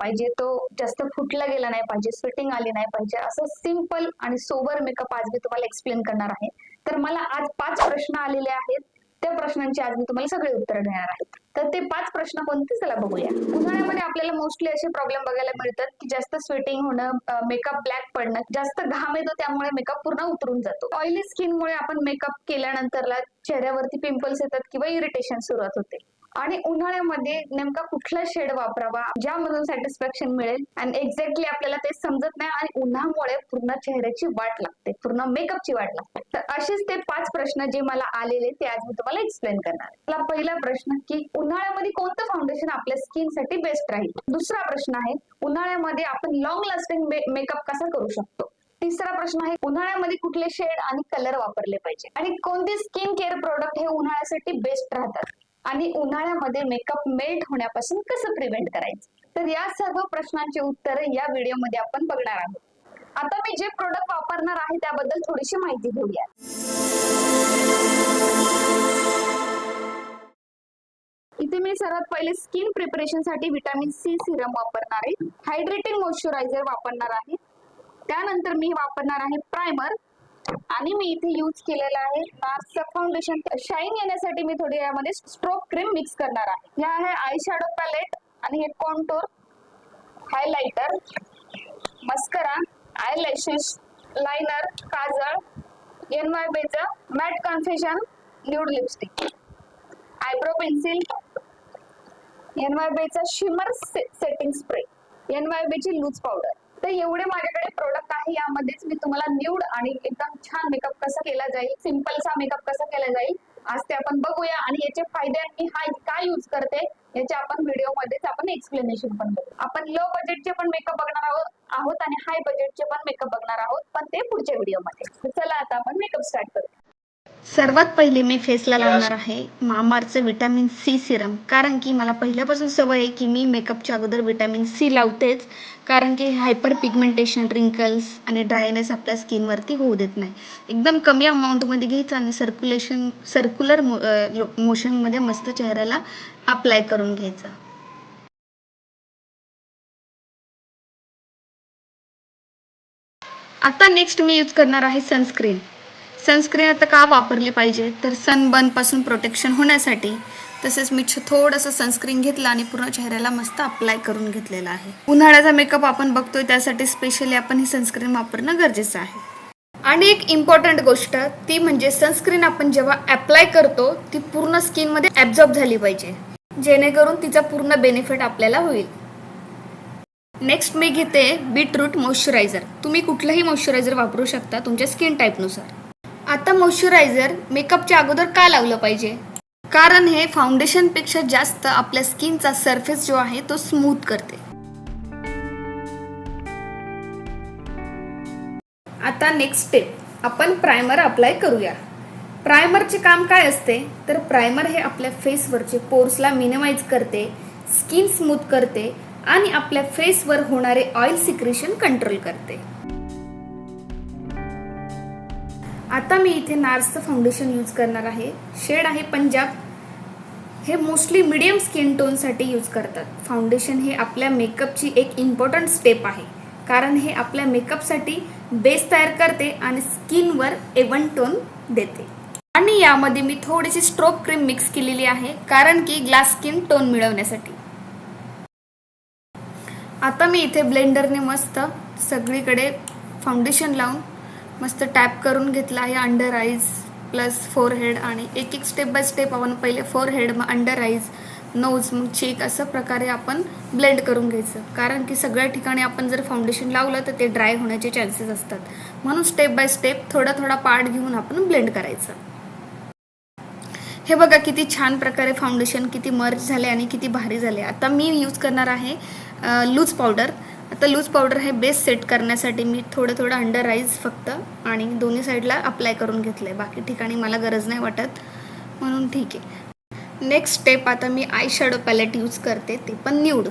पाहिजे, तो जास्त फुटला गेला नाही पाहिजे, स्वेटिंग आली नाही पाहिजे, असं सिंपल आणि सोबर मेकअप आज मी तुम्हाला एक्सप्लेन करणार आहे. तर मला आज 5 प्रश्न आलेले आहेत. त्या प्रश्नांची आज मी तुम्हाला सगळे उत्तर देणार आहे. तर ते 5 प्रश्न कोणते चला बघूया. उन्हाळ्यामध्ये आपल्याला मोस्टली असे प्रॉब्लेम बघायला मिळतात की जास्त स्वेटिंग होणं, मेकअप ब्लॅक पडणं, जास्त घाम येतो त्यामुळे मेकअप पूर्ण उतरून जातो. ऑइली स्किनमुळे आपण मेकअप केल्यानंतरला चेहऱ्यावरती पिंपल्स येतात किंवा इरिटेशन सुरुवात होते. आणि उन्हाळ्यामध्ये नेमका कुठला शेड वापरावा ज्यामधून सॅटिस्फॅक्शन मिळेल आणि एक्झॅक्टली आपल्याला ते समजत नाही आणि उन्हामुळे पूर्ण चेहऱ्याची वाट लागते, पूर्ण मेकअपची वाट लागते. तर असेच ते 5 प्रश्न जे मला आलेले ते आज मी तुम्हाला एक्सप्लेन करणार आहे. मला पहिला प्रश्न की उन्हाळ्यामध्ये कोणतं फाउंडेशन आपल्या स्किनसाठी बेस्ट राहील. दुसरा प्रश्न आहे उन्हाळ्यामध्ये आपण लॉंग लास्टिंग मेकअप कसा करू शकतो. तिसरा प्रश्न आहे उन्हाळ्यामध्ये कुठले शेड आणि कलर वापरले पाहिजे आणि कोणते स्किन केअर प्रोडक्ट हे उन्हाळ्यासाठी बेस्ट राहतात आणि उन्हाळ्यामध्ये मेकअप मेल्ट होण्यापासून कसं प्रिव्हेंट करायचं. तर या सर्व प्रश्नांची उत्तरे या व्हिडिओमध्ये आपण बघणार आहोत. आता मी जे प्रोडक्ट वापरणार आहे त्याबद्दल थोडीशी माहिती घेऊया. इथे मी सर्वात पहिले स्किन प्रिपरेशन साठी विटामिन सी सिरम वापरणार आहे, हायड्रेटिंग मॉइश्चरायझर वापरणार आहे, त्यानंतर मी वापरणार आहे प्रायमर आणि मी इथे यूज केलेला आहे नार्सचं फाउंडेशन. शाईन येण्यासाठी मी थोडी यामध्ये स्ट्रोक क्रीम मिक्स करणार आहे. हे आहे आय शॅडो पॅलेट आणि हे contour, highlighter, mascara, eyelashes, liner, काजळ, NYBचं matte confession nude lipstick, eyebrow pencil, NYBचा शिमर सेटिंग स्प्रे, NYBची लूज पावडर. तर एवढे माझ्याकडे प्रोडक्ट आहे. यामध्येच मी तुम्हाला न्यूड आणि एकदम छान मेकअप कसा केला जाईल, सिंपलचा मेकअप कसा केला जाईल आज ते आपण बघूया आणि याचे फायदे आणि मी काय यूज करते याचे आपण व्हिडिओ मध्येच आपण एक्सप्लेनेशन पण बघू. आपण लो बजेटचे पण मेकअप बघणार आहोत आणि हाय बजेटचे पण मेकअप बघणार आहोत, पण ते पुढच्या व्हिडिओमध्ये. चला आता आपण मेकअप स्टार्ट करू. सर्वात पहिले मी फेसला लावणार आहे मामाअर्थचं विटॅमिन सी सिरम, कारण की मला पहिल्यापासून सवय आहे की मी मेकअपच्या अगोदर विटॅमिन सी लावतेच, कारण की हायपर पिगमेंटेशन, रिंकल्स आणि ड्रायनेस आपल्या स्किनवरती होऊ देत नाही. एकदम कमी अमाऊंटमध्ये घ्यायचं आणि सर्क्युलर मोशनमध्ये मस्त चेहऱ्याला अप्लाय करून घ्यायचं. आता नेक्स्ट मी यूज करणार आहे सनस्क्रीन. सनस्क्रीन आता का वापरली पाहिजे तर सनबर्नपासून प्रोटेक्शन होण्यासाठी. तसेच मी थोडंसं सनस्क्रीन घेतलं आणि पूर्ण चेहऱ्याला मस्त अप्लाय करून घेतलेला आहे. उन्हाळ्याचा मेकअप आपण बघतोय त्यासाठी स्पेशली आपण ही सनस्क्रीन वापरणं गरजेचं आहे. आणि एक इम्पॉर्टंट गोष्ट ती म्हणजे सनस्क्रीन आपण जेव्हा अप्लाय करतो ती पूर्ण स्किनमध्ये ॲब्झॉर्ब झाली पाहिजे, जेणेकरून तिचा पूर्ण बेनिफिट आपल्याला होईल. नेक्स्ट मी घेते बीटरूट मॉइश्चरायझर. तुम्ही कुठलंही मॉइश्चरायझर वापरू शकता तुमच्या स्किन टाईपनुसार. आता मॉइश्चरायझर मेकअपच्या अगोदर का लावलं पाहिजे, कारण हे फाउंडेशनपेक्षा जास्त आपल्या स्किनचा सरफेस जो आहे तो स्मूथ करते. आता नेक्स्ट स्टेप आपण प्रायमर अप्लाय करूया. प्रायमरचे काम काय असते तर प्रायमर हे आपल्या फेसवरचे पोर्सला मिनिमाइज करते, स्किन स्मूथ करते आणि आपल्या फेसवर होणारे ऑइल सिक्रेशन कंट्रोल करते. आता मी इथे नार्सचं फाउंडेशन यूज करणार आहे. शेड आहे पंजाब. हे मोस्टली मीडियम स्किन टोनसाठी यूज करतात. फाउंडेशन हे आपल्या मेकअपची एक इम्पॉर्टंट स्टेप आहे, कारण हे आपल्या मेकअपसाठी बेस तयार करते आणि स्किनवर एवन टोन देते. आणि यामध्ये मी थोडीशी स्ट्रोक क्रीम मिक्स केलेली आहे, कारण की ग्लास स्किन टोन मिळवण्यासाठी. आता मी इथे ब्लेंडरने मस्त सगळीकडे फाउंडेशन लावून मस्त टॅप करून घेतला आहे. अंडर आईज प्लस फोरहेड आणि एक एक स्टेप बाय स्टेप आपण पहिले फोरहेड, मग अंडर आईज, नोज, मग चीक असं प्रकारे आपण ब्लेंड करून घ्यायचं, कारण की सगळ्या ठिकाणी आपण जर फाउंडेशन लावलं तर ते ड्राय होण्याचे चान्सेस असतात. म्हणून स्टेप बाय स्टेप थोडा थोडा पार्ट घेऊन आपण ब्लेंड करायचं. हे बघा किती छान प्रकारे फाउंडेशन किती मर्ज झाले आणि किती भारी झाले. आता मी यूज करणार आहे लूज पावडर. आता लूज पावडर हे बेस सेट करण्यासाठी मी थोडं थोडं अंडर आईज फक्त आणि दोन्ही साईडला अप्लाय करून घेतलं आहे. बाकी ठिकाणी मला गरज नाही वाटत म्हणून ठीक आहे. नेक्स्ट स्टेप आता मी आय शॅडो पॅलेट यूज करते, ते पण न्यूड.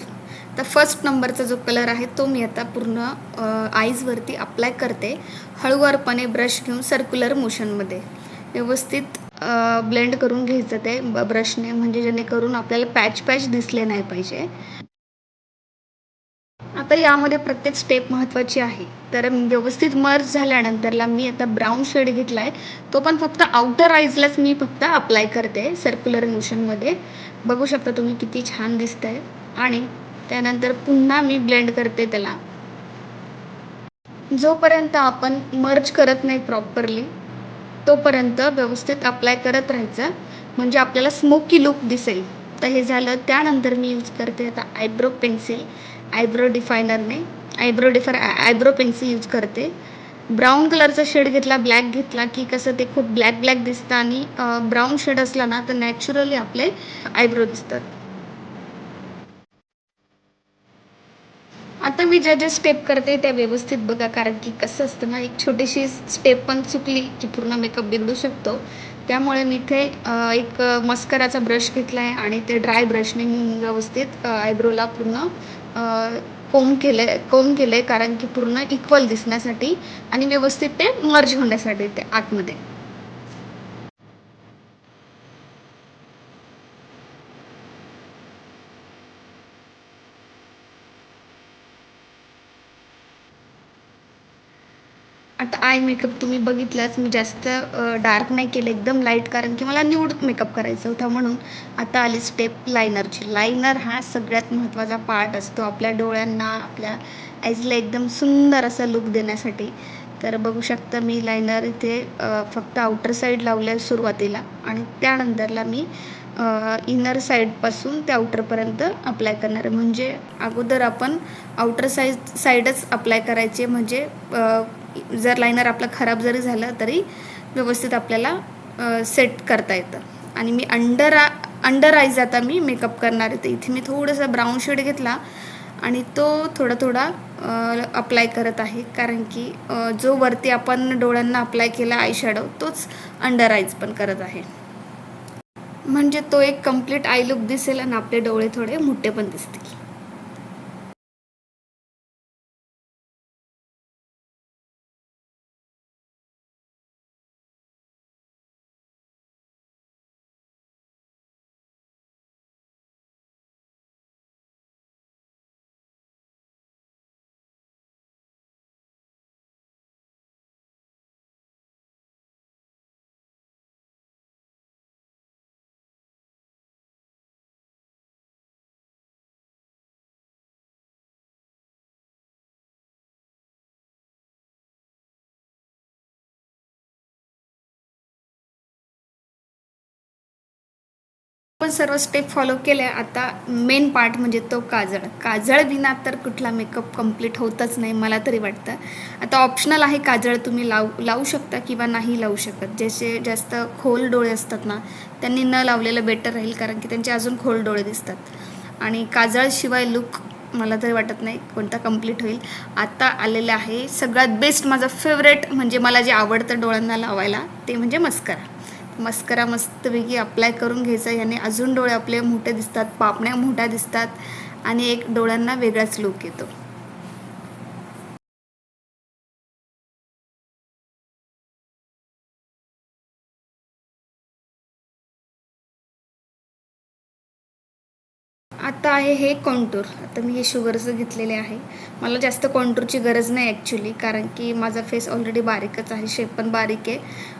तर फर्स्ट नंबरचा जो कलर आहे तो मी आता पूर्ण आईजवरती अप्लाय करते. हळूवारपणे ब्रश घेऊन सर्क्युलर मोशनमध्ये व्यवस्थित ब्लेंड करून घ्यायचं ते ब्रशने, म्हणजे जेणेकरून आपल्याला पॅच दिसले नाही पाहिजे. आता यामध्ये प्रत्येक स्टेप महत्त्वाची आहे. तर व्यवस्थित मर्ज झाल्यानंतरला मी आता ब्राऊन शेड घेतला आहे. तो पण फक्त आउटर आईजलाच मी फक्त अप्लाय करते सर्क्युलर मोशनमध्ये. बघू शकता तुम्ही किती छान दिसतंय. आणि त्यानंतर पुन्हा मी ब्लेंड करते त्याला. जोपर्यंत आपण मर्ज करत नाही प्रॉपरली तोपर्यंत व्यवस्थित अप्लाय करत राहायचं, म्हणजे आपल्याला स्मोकी लुक दिसेल. तर हे झालं. त्यानंतर मी यूज करते आता eyebrow pencil. Eyebrow pencil use करते. ब्राऊन कलरचा शेड घेतला, ब्लॅक घेतला की कसं ते खूप ब्लॅक ब्लॅक दिसतं आणि ब्राऊन शेड असला ना तर नॅचरली आपले आयब्रो दिसतात. आता मी ज्या स्टेप करते त्या व्यवस्थित बघा, कारण की कसं असतं ना, एक छोटीशी स्टेप पण चुकली की पूर्ण मेकअप बिघडू शकतो. त्यामुळे मी इथे एक मस्कराचा ब्रश घेतला आहे आणि ते ड्राय ब्रशने मी व्यवस्थित आयब्रोला पूर्ण कोम केलं आहे, कारण की पूर्ण इक्वल दिसण्यासाठी आणि व्यवस्थित ते मर्ज होण्यासाठी ते आतमध्ये. आता आय मेकअप तुम्ही बघितलंच, मी जास्त डार्क नाही केलं, एकदम लाईट, कारण की मला न्यूड मेकअप करायचा होता. म्हणून आता आली स्टेप लायनरची. लायनर हा सगळ्यात महत्त्वाचा पार्ट असतो आपल्या डोळ्यांना, आपल्या आईजला एकदम सुंदर असा लुक देण्यासाठी. तर बघू शकता मी लायनर इथे फक्त आउटर साईड लावलं आहे सुरुवातीला आणि त्यानंतरला मी इनर साईडपासून ते आउटरपर्यंत अप्लाय करणार आहे. म्हणजे अगोदर आपण आउटर साईडच अप्लाय करायचे, म्हणजे जर लायनर आपलं खराब जरी झालं तरी व्यवस्थित आपल्याला सेट करता येतं. आणि मी अंडर आईज आता मी मेकअप करणार आहे. तर इथे मी थोडासा ब्राऊन शेड घेतला आणि तो थोडा अप्लाय करत आहे, कारण की जो वरती आपण डोळ्यांना अप्लाय केला आय शॅडो तोच अंडर आईज पण करत आहे. म्हणजे तो एक कम्प्लीट आय लुक दिसेल आणि आपले डोळे थोडे मोठे पण दिसतील. पण सर्व स्टेप फॉलो केल्या. आता मेन पार्ट म्हणजे तो काजळ बिना तर कुठला मेकअप कम्प्लीट होतच नाही, मला तरी वाटतं. आता ऑप्शनल आहे काजळ, तुम्ही लावू शकता किंवा नाही लावू शकत. जसे जास्त खोल डोळे असतात ना त्यांनी न लावलेलं बेटर राहील, कारण की त्यांचे अजून खोल डोळे दिसतात. आणि काजळशिवाय लुक मला तरी वाटत नाही कोणता कम्प्लीट होईल. आता आलेलं आहे सगळ्यात बेस्ट, माझं फेवरेट, म्हणजे मला जे आवडतं डोळ्यांना लावायला ते म्हणजे मस्करा मस्तपैकी अप्लाय करून घ्यायचा. याने अजून डोळे आपले मोठे दिसतात, पापण्या मोठ्या दिसतात आणि एक डोळ्यांना वेगळाच लुक येतो. आता आहे हे कॉन्टूर. आता मी हे शुगरचं घेतलेले आहे. मला जास्त कॉन्टूरची गरज नाही ॲक्च्युली, कारण की माझा फेस ऑलरेडी बारीकच आहे, शेप पण बारीक आहे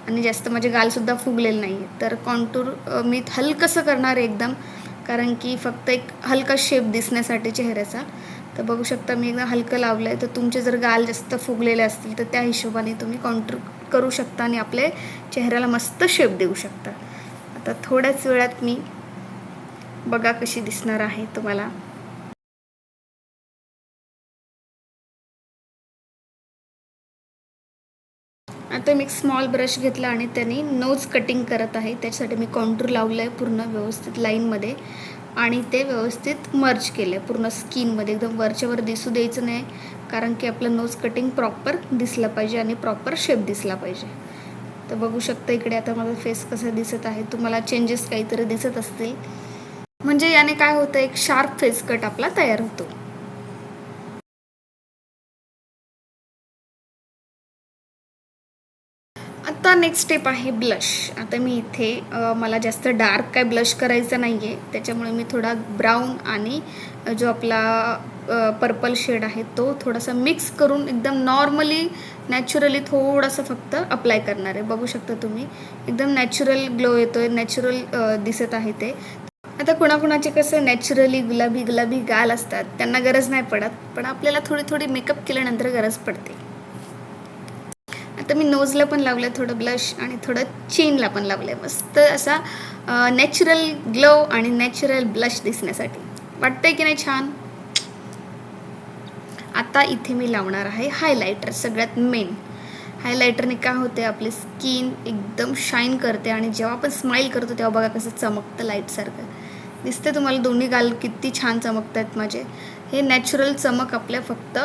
आणि जास्त माझे गालसुद्धा फुगलेले नाही आहे. तर कॉन्टूर मी हलकंसं करणार आहे एकदम, कारण की फक्त एक हलका शेप दिसण्यासाठी चेहऱ्याचा. तर बघू शकता मी एकदम हलकं लावलं आहे. तर तुमचे जर गाल जास्त फुगलेले असतील तर त्या हिशोबाने तुम्ही कॉन्टूर करू शकता आणि आपले चेहऱ्याला मस्त शेप देऊ शकता. आता थोड्याच वेळात मी बघा कशी दिसणार आहे तुम्हाला. आता मी एक स्मॉल ब्रश घेतला आणि त्याने नोज कटिंग करत आहे. त्याच्यासाठी मी कॉन्टूर लावलं आहे पूर्ण व्यवस्थित लाईनमध्ये आणि ते व्यवस्थित मर्ज केलं आहे पूर्ण स्किनमध्ये. एकदम वरच्यावर दिसू द्यायचं नाही, कारण की आपलं नोज कटिंग प्रॉपर दिसलं पाहिजे आणि प्रॉपर शेप दिसला पाहिजे. तर बघू शकता इकडे आता माझा फेस कसा दिसत आहे. तुम्हाला चेंजेस काहीतरी दिसत असतील. म्हणजे याने काय होतं, एक शार्प फेस कट आपला तयार होतो. आता नेक्स्ट स्टेप आहे ब्लश. आता मी इथे मला जास्त डार्क काय ब्लश करायचं नाही आहे, त्याच्यामुळे मी थोडा ब्राऊन आणि जो आपला पर्पल शेड आहे तो थोडासा मिक्स करून एकदम नॉर्मली नॅचरली थोडासा फक्त अप्लाय करणार आहे. बघू शकता तुम्ही एकदम नॅचरल ग्लो येतोय, नॅचरल दिसत आहे ते. आता कुणाकुणाचे कसं नॅचरली गुलाबी गुलाबी गाल असतात, त्यांना गरज नाही पडत, पण आपल्याला थोडी थोडी मेकअप केल्यानंतर गरज पडते. आता मी नोजला पण लावलं थोडं ब्लश आणि थोडं चीनला पण लावलं आहे, मस्त असा नॅचरल ग्लो आणि नॅचरल ब्लश दिसण्यासाठी. वाटतंय की नाही छान. आता इथे मी लावणार आहे हायलायटर. सगळ्यात मेन हायलायटरने काय होते, आपली स्किन एकदम शाईन करते आणि जेव्हा आपण स्माईल करतो तेव्हा बघा कसं चमकतं, लाईटसारखं दिसते तुम्हाला. दोन्ही गाल किती छान चमकत आहेत माझे. हे नॅचरल चमक आपल्या फक्त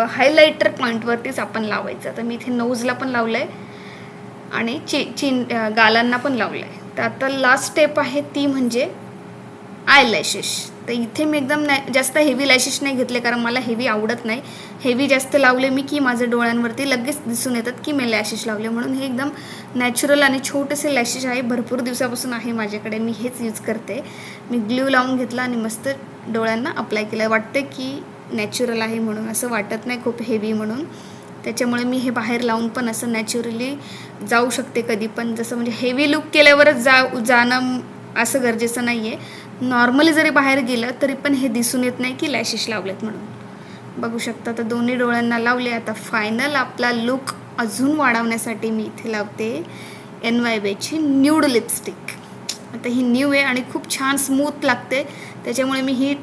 हायलायटर पॉईंटवरतीच आपण लावायचं. तर मी इथे नोजला पण लावलं आहे आणि चीन गालांना पण लावलं आहे. तर आता लास्ट स्टेप आहे ती म्हणजे आयलॅशेस. तर इथे मी एकदम जास्त हेवी लॅशेस नाही घेतले, कारण मला हेवी आवडत नाही. हेवी जास्त लावले मी की माझ्या डोळ्यांवरती लगेच दिसून येतात की मी लॅशेस लावले, म्हणून हे एकदम नॅचरल आणि छोटेसे लॅशेस आहे. भरपूर दिवसापासून आहे माझ्याकडे, मी हेच यूज करते. मी ग्लू लावून घेतला आणि मस्त डोळ्यांना अप्लाय केलं. वाटते की नॅचरल आहे म्हणून, असं वाटत नाही खूप हेवी म्हणून. त्याच्यामुळे मी हे बाहेर लावून पण असं नॅचरली जाऊ शकते कधी पण. जसं म्हणजे हेवी लुक केल्यावरच जाणं असं गरजेचं नाही आहे. नॉर्मली जरी बाहेर गेलं तरी पण हे दिसून येत नाही की लॅशेस लावलेत म्हणून. बघू शकता तर दोन्ही डोळ्यांना लावले. आता फायनल आपला लुक अजून वाढवण्यासाठी मी इथे लावते NYBची न्यूड लिपस्टिक. आता ही न्यू आहे आणि खूप छान स्मूथ लागते, त्याच्यामुळे मी ही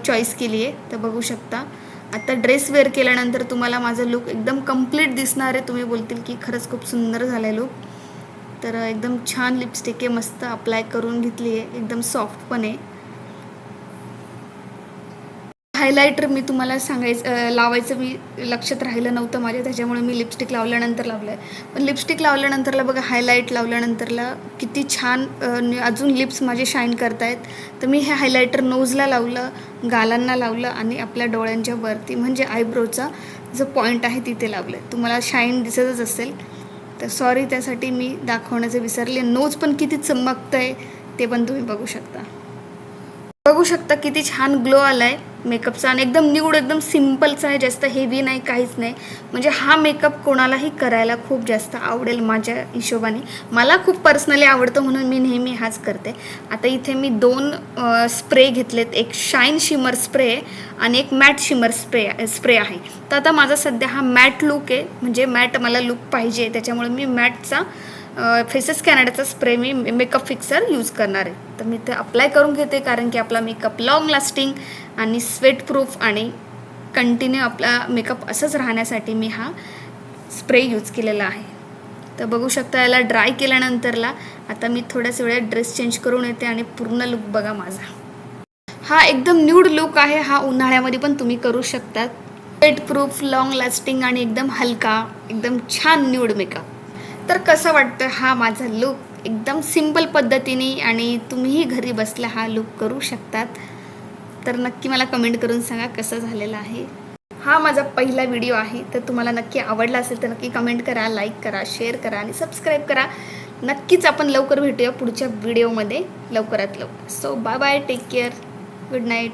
चॉईस केली आहे. तर बघू शकता आता ड्रेस वेअर केल्यानंतर तुम्हाला माझं लुक एकदम कम्प्लीट दिसणार आहे. तुम्ही बोलतील की खरंच खूप सुंदर झालं आहे लुक. तर एकदम छान लिपस्टिक आहे, मस्त अप्लाय करून घेतली आहे, एकदम सॉफ्ट पण आहे. हायलायटर मी तुम्हाला लावायचं मी लक्षात राहिलं नव्हतं माझ्या, त्याच्यामुळे मी लिपस्टिक लावल्यानंतर लावलं आहे. पण लिपस्टिक लावल्यानंतरला बघा, हायलाईट लावल्यानंतरला किती छान अजून लिप्स माझे शाईन करत आहेत. तर मी हे हायलायटर नोजला लावलं, गालांना लावलं आणि आपल्या डोळ्यांच्या वरती म्हणजे आयब्रोचा जो पॉईंट आहे तिथे लावलं आहे. तुम्हाला शाईन दिसतच असेल, तर सॉरी त्यासाठी मी दाखवण्याचं विसरले. नोज पण किती चमकतं आहे ते पण तुम्ही बघू शकता. बघू शकता किती छान ग्लो आला आहे मेकअपचा आणि एकदम न्यूड, एकदम सिम्पलचा आहे, जास्त हेवी नाही, काहीच नाही. म्हणजे हा मेकअप कोणालाही करायला खूप जास्त आवडेल माझ्या हिशोबाने. मला खूप पर्सनली आवडतं म्हणून मी नेहमी हाच करते. आता इथे मी 2 स्प्रे घेतलेत, एक शाईन शिमर स्प्रे आणि एक मॅट शिमर स्प्रे आहे. तर आता माझा सध्या हा मॅट लुक आहे, म्हणजे मॅट मला लुक पाहिजे, त्याच्यामुळे मी मॅटचा फेसेस कॅनडाचा स्प्रे मी मेकअप फिक्सर यूज करणार आहे. तर मी ते अप्लाय करून घेते, कारण की आपला मेकअप लाँग लास्टिंग आणि स्वेट प्रूफ आणि कंटिन्यू आपला मेकअप असंच राहण्यासाठी मी हा स्प्रे यूज केलेला आहे. तर बघू शकता याला ड्राय केल्यानंतरला आता मी थोड्याच वेळात ड्रेस चेंज करून येते आणि पूर्ण लुक बघा माझा. हा एकदम न्यूड लुक आहे, हा उन्हाळ्यामध्ये पण तुम्ही करू शकतात. स्वेट प्रूफ, लाँग लास्टिंग आणि एकदम हलका, एकदम छान न्यूड मेकअप. तर कसं वाटतं हा माझा लुक, एकदम सिंपल पद्धतीने आणि तुम्हीही घरी बसल्या हा लुक करू शकतात. तर नक्की मला कमेंट करून सांगा कसं झालेलं आहे. हा माझा पहिला व्हिडिओ आहे, तर तुम्हाला नक्की आवडला असेल तर नक्की कमेंट करा, लाईक करा, शेअर करा आणि सबस्क्राईब करा. नक्कीच आपण लवकर भेटूया पुढच्या व्हिडिओमध्ये लवकरात लवकर. So bye bye, take care, good night.